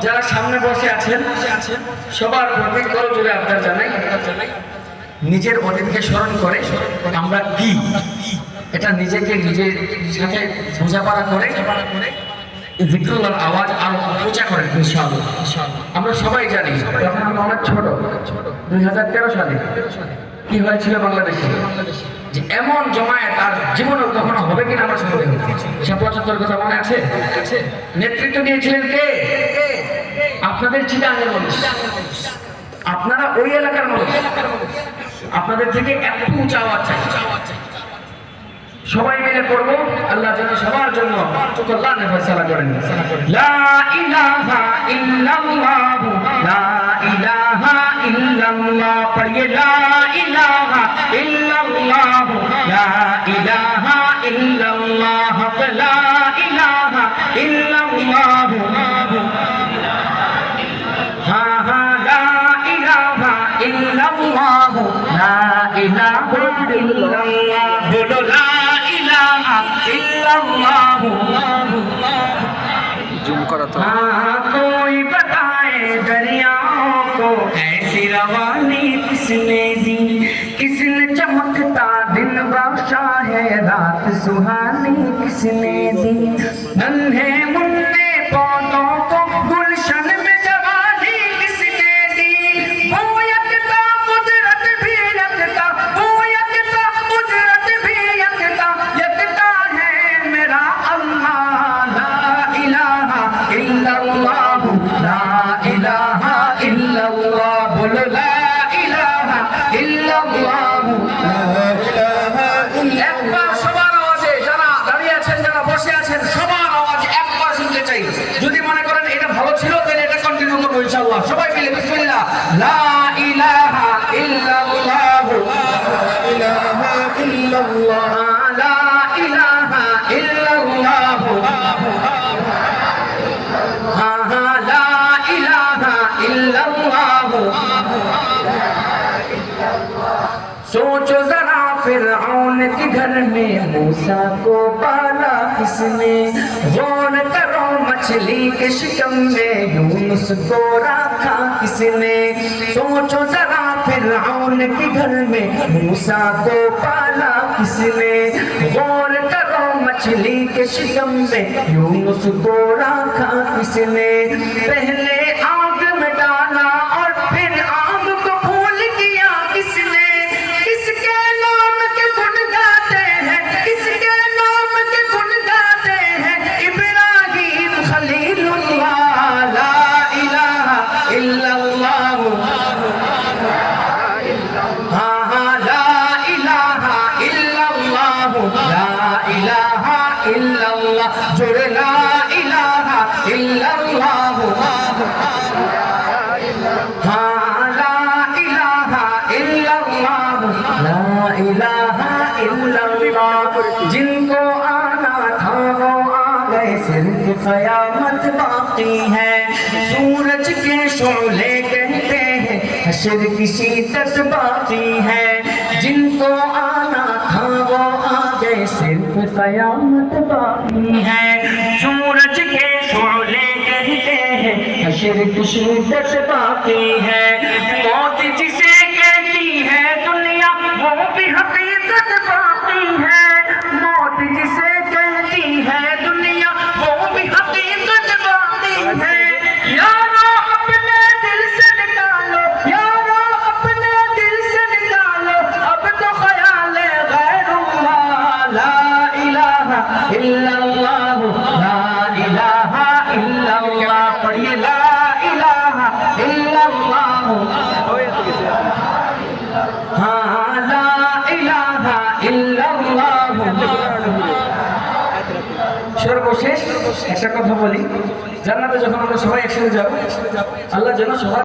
যারা সামনে বসে আছেন সবার প্রতি করজোড়ে আবদার জানাই, নিজের অতীতকে স্মরণ করে আমরা কি এটা নিজেকে নিজের সাথে বোঝাপড়া করে জিক্রুল্লাহর আওয়াজ আরো উঁচা করেন ইনশাআল্লাহ। আমরা সবাই জানি যখন আমরা অনেক ছোট 2013 সালে কি হয়েছিল বাংলাদেশে, যে এমন জমায়েত আর জীবনে কখনো হবে কিনা আমরা সন্দেহ। 75 কথা মনে আছে? নেতৃত্ব দিয়েছিলেন কে? আপনাদের চিটাগাংয়ের মানুষ, আপনারা ওই এলাকার মানুষ, আপনাদের থেকে একটু উঁচা আওয়াজ চাই। সবাই মিলে পড়বো, আল্লাহ যেন সবার জন্য কল্যাণের ফয়সালা করেন। লা ইলাহা ইল্লাল্লাহু লা ইলাহা ইল্লাল্লাহ, পড়িয়ে লা ইলাহা ইল্লাল্লাহু লা ইলাহা ইল্লাল্লাহ, লা ইলাহা ইল্লাল্লাহু হা হা লা ইলাহা ইল্লাল্লাহু লা ইলাহা ইল্লাল্লাহ, বলো লা कोई बताए दरियाओं को ऐसी रवानी किसने दी, किसने चमकता दिन बख्शा है रात सुहानी किसने दी, नन्हे मुन्ने पौधों को गुलशन में जवानी किसने दी, वो यकता कुदरत भी यकता, वो यकता कुदरत भी यकता, यकता है मेरा अल्लाह। ला इलाहा इल्लल्लाह ला इलाहा इल्लल्लाह, बोलो ला इलाहा इल्लल्लाह ला इलाहा इल्लल्लाह। একবার সবার আওয়াজে, যারা দাঁড়িয়ে আছেন যারা বসে আছেন সবার আওয়াজ একবার শুনতে চাই। যদি মনে করেন এটা ভালো ছিল তাহলে এটা কন্টিনিউ করব ইনশাআল্লাহ। সবাই মিলে বিসমিল্লাহ, লা ইলাহা ইল্লাল্লাহ লা ইলাহা ইল্লাল্লাহ লা ইলাহা ইল্লাল্লাহ হা হা লা ইলাহা ইল্লাল্লাহ। सोचो जरा फिरऔन के घर में मूसा को पाला किसने, गौर करो मछली के शिकम में यूनुस को रखा किसने। सोचो जरा फिरऔन के घर में मूसा को पाला किसने, गौर करो मछली के शिकम में यूनुस को रखा किसने। पहले आग में डाला और फिर आग को फूल किया किसने, किसके नाम के गुण गाते हैं, किसके नाम के गुण गाते हैं इब्राहिम खलीलुल्लाह। ला इलाहा इल्लल्लाह हाँ हाँ ला इलाहा इल्लल्लाह ला इलाहा इल्लल्लाह, जोड़े ला इलाहा इल्लल्लाह हाँ ला इलाहा इल्लल्लाह ला इलाहा इल्लल्लाह। जिनको आना था वो आ गए, सिर्फ क़यामत बाकी है। सूरज के शोले कहते हैं हश्र की शिद्दत बाकी है। जिनको आना था वो आ गए, सिर्फ क़यामत बाकी है। सूरज के शोले कहते हैं हश्र की शिद्दत बाकी है। मौत जिसे कहती है दुनिया वो भी हकीकत बाकी है। मौत जिसे कहती है दुनिया वो भी हकीकत बाकी है। यारो अपने दिल से निकालो, यारो अपने दिल से निकालो अब तो ख्याल गैरुल्लाह। ला इलाहा इल्लल्लाह ला इलाहा इल्लल्लाह, पढ़िए ला इलाहा इल्लल्लाह हाँ ला इलाहा इल्लल्लाह। সর্বশেষ একটা কথা বলি, জান্নাতে যখন আমরা সবাই একসাথে যাব আল্লাহ যেন সবাই